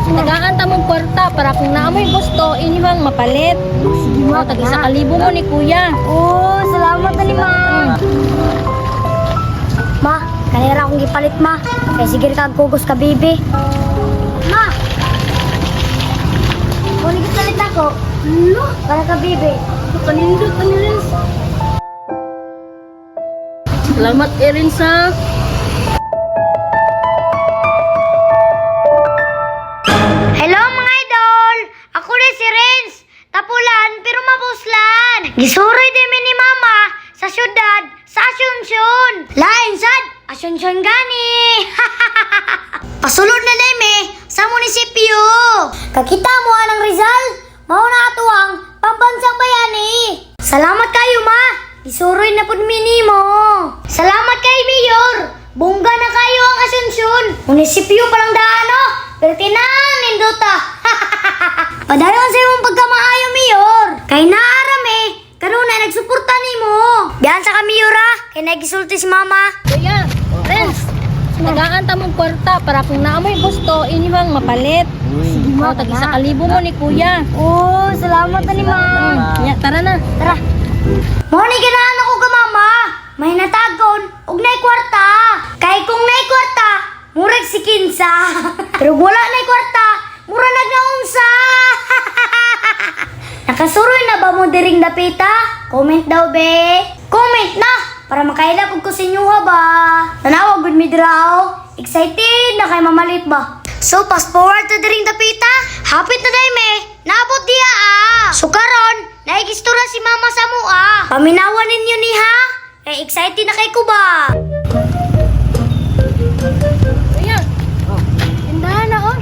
Tagaan ta mong kwarta para kung naamoy gusto, inyong mapalit. Sige ma, Tag isa kalibo mo ni kuya. Oo, salamat na ni ma. Ma, kanira akong gipalit ma. Kaya sige kag kugos ka bibi. Ma! Kung gipalit ako, no? Para ka bibi. Kanindot na ni Renz. Salamat Erin sa... Hello mga idol! Ako rin si Renz. Tapulan pero mapuslan. Gisuroy din mi ni mama sa syudad sa Asunsyon. Lain sad, Asunsyon gani. Pasulod na neme sa munisipyo. Kakita mo anang Rizal? Mao na atuang pambansang bayani. Salamat kayo ma. Gisuroy na pud mi nimo. Salamat kay Mayor. Bungga na kayo ang Asunsyon. Munisipyo palang daano. Pertinan ninduta. Padayon sa imong pagkamaayo, Mayor. Kay naarame, karon na nagsuporta nimo. Biyan sa ka, Mayor, kay nagisulti si mama. Kuya, Renz, tagaan ta mong kwarta para kung naamoy gusto, inyong mapalit. Sige ma, Tag isa kalibo mo ni kuya. Oo, salamat na ni ma. Ya, tara na. Tara. Morning ganahan ako ka, mama. May natagon, ug nay kwarta. Kay kung nay kwarta, murag si Kinsa. Pero wala nay kwarta, mura nagnaunsa. Nakasuroy na ba mo diring dapita? Comment daw be. Comment na para makaila pud ko sa inyo ba. Tanawa gud mi diraw. Excited na kay mamalit ba. So fast forward to diring dapita. Hapit na day me. Naabot diya So karon, naigistura si mama sa mua. Paminawan ninyo ni ha. Kay excited na kay ko ba. Kuya, Indahan na oh.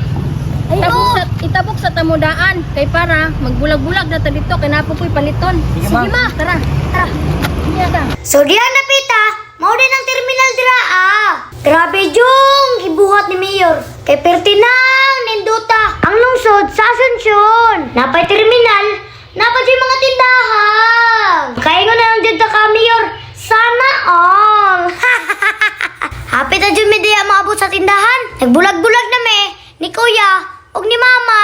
itabok sa tamudaan. Kay para, magbulag-bulag na ta dito. Kay napopoy paliton. Sige ma, tara. Tara. Iya ka. So diyan na pita, mao din ang terminal dira Grabe jung gibuhat ni Mayor. Kay pertinang ninduta ang lungsod sa Asunsyon. Napay terminal, napay di mga tindahan. Kaingon na lang dyan ka, Mayor. Sana all. Hapit na dyan media maabot sa tindahan. Nagbulag-bulag na me ni Kuya og ni Mama.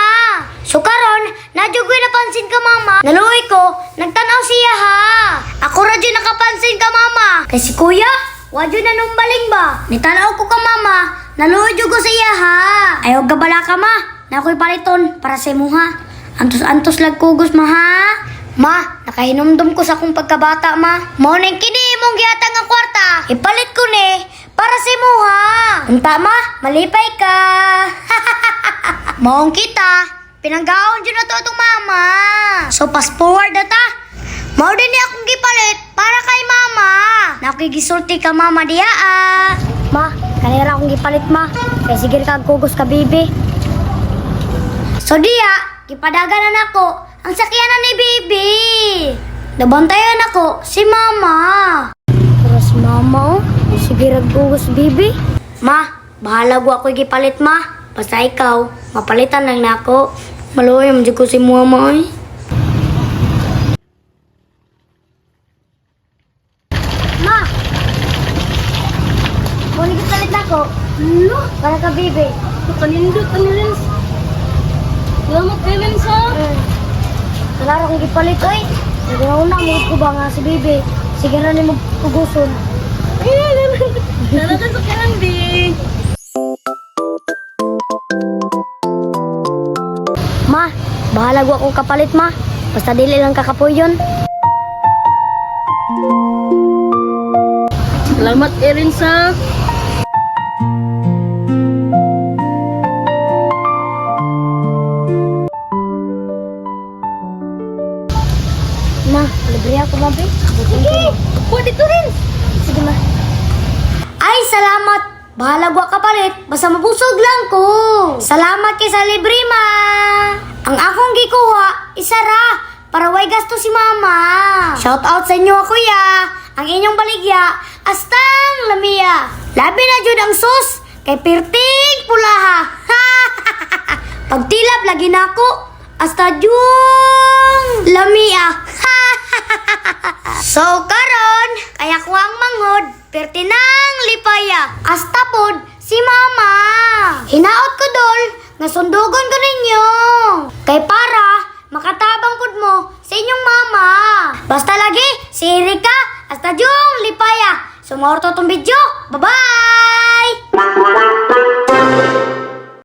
So karon, nadyogoy napansin ka Mama. Naluoy ko, nagtanaw siya ha. Ako ra dyan nakapansin ka Mama. Kay si Kuya, wadyo na nung baling ba? Nitanaw ko ka Mama, naluoy jud ko siya ha. Ayaw gabala ka ma, na ako'y paliton para sa imuha. Antos-antos lag kugos ma ha. Ma, nakahinumdum ko sa akong pagkabata ma. Mao nang kini imong gihatag nga kwarta. Ipalit ko ni para sa imuha. Unta ma, malipay ka. Maong kita, pinanggaon dyan na to itong mama. So fast forward na ta. Mao din ni akong gipalit para kay mama. Nakigisulti ka mama diya Ma, kanira akong gipalit ma. Kay sige kag kugos ka bibi. So diya, gipadaganan ako ang sakyanan ni bibi. Nabantayan ako si mama. Terus mama oh, sige rag kugos bibi. Ma, bahala ko ako gipalit ma. Basta ikaw, mapalitan lang na ako. Maluoy mo ko si mama eh. Ma! Muna gipalit na ako. No? Para ka bibi. Kanindot na ni Renz. Salamat Erin sa... Kalaro kong gipalit oy. Sige na una, mo ko ba nga si bibi. Sige na ni magpuguson. Tara ka sa candy. Ma, bahala ko akong kapalit ma. Basta dili lang kakapuyon. Salamat Erin sa... Ma, libre ako ma, be. Sige, pwede to rin. Sige ma. Ay, salamat. Bahala ko kapalit. Basta mabusog lang ko. Salamat kay sa libre ma. Ang akong gikuha, isara. Para way gasto si mama. Shout out sa inyo kuya. Ang inyong baligya, astang lamia. Labi na jud ang sus. Kay pirting pulaha. Pagtilap lagi na ako. Asta jung lamia. So karon, kaya ko ang manghod. Pertinang lipaya. Asta pod si mama. Hinaot ko dol. nga sundugon ko ninyo. Kay para makatabang pud mo sa inyong mama. Basta lagi, si Erika, hasta yung lipaya. Sumorto tong video. Bye-bye!